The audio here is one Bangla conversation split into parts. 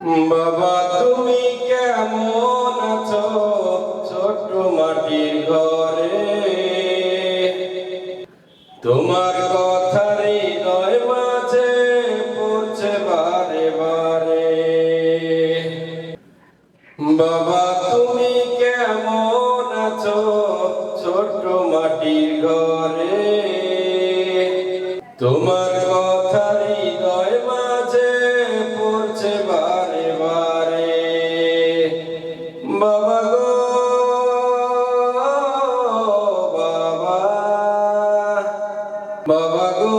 বাবা তুমি কেমন আছো ছোট্ট মাটির ঘরে, তোমার কথা হৃদয় মাঝে পড়ছে বারে বারে। বাবা তুমি কেমন আছো ছোট্ট মাটির ঘরে, তোমার কথা হৃদয় মাঝে পড়ছে বারে বারে। বাবা গো বাবা, বাবা গো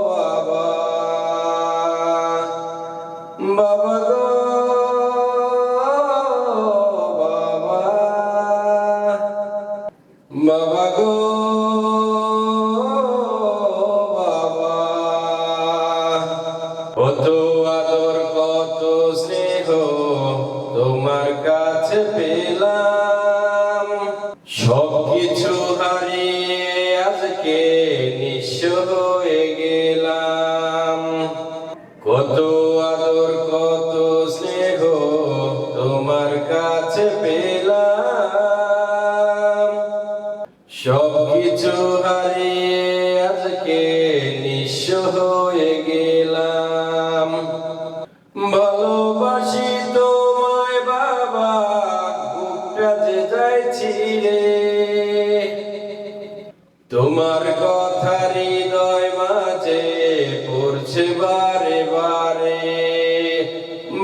বাবা, বাবা গো বাবা, বাবা গো বাবা। কত আদর কত স্নেহ তোমার কাছে পেলাম, সবকিছু হারিয়ে আজকে নিঃস্ব হয়ে গেলাম। কত আদর কত স্নেহ তোমার কাছে পেলাম, সবকিছু হারিয়ে আজকে নিঃস্ব হয়ে গেলাম। ভালোবাসি তোমায় বাবা, বুকটা যে যায় ছিঁড়ে, তোমার কথা হৃদয় মাঝে পড়ছে বারে বারে।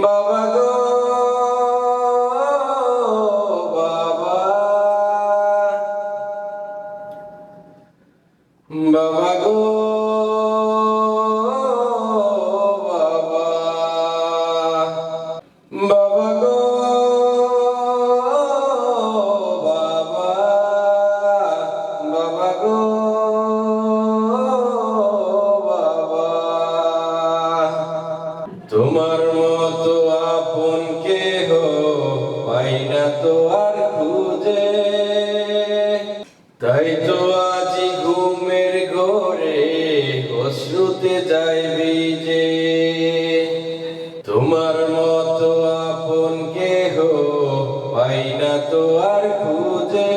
বাবা গো বাবা, বাবা গো বাবা, বাবা গো বাবা, বাবা গো বাবা। তোমার মতো আপন কেহ পাই না তো আর খুঁজে, তাই তো আজি ঘুমের ঘরে অশ্রুতে যাই ভিজে। তোমার মতো আপন কেহ পাই না তো আর খুঁজে,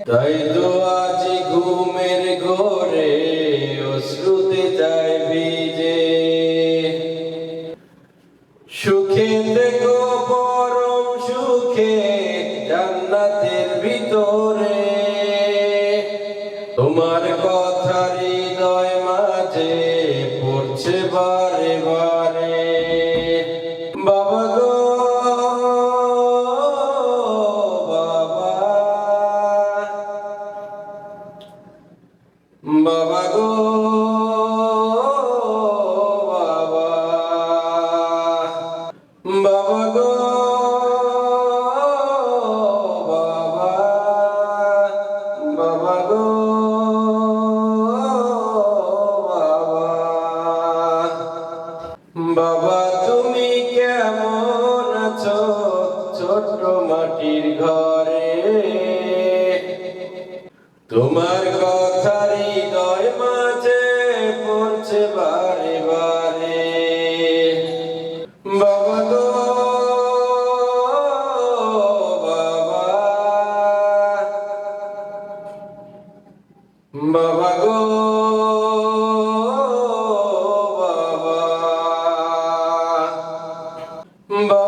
তাই তো আজি ঘুমের ঘরে অশ্রুতে যাই ভিজে। সুখে দেখো পরম সুখে জান্নাতের ভিতরে, তোমার কথা হৃদয় মাঝে পড়ছে বারে বারে। বাবা গো বাবা, বাবা গো বাবা, বাবা গো বাবা, বাবা গো বাবা। বাবা তুমি কেমন আছো ছোট্ট মাটির ঘরে, তোমার কথা হৃদয় মাঝে পড়ছে বারে বারে। বাবা গো বাবা, বাবা গো বাবা, বাবা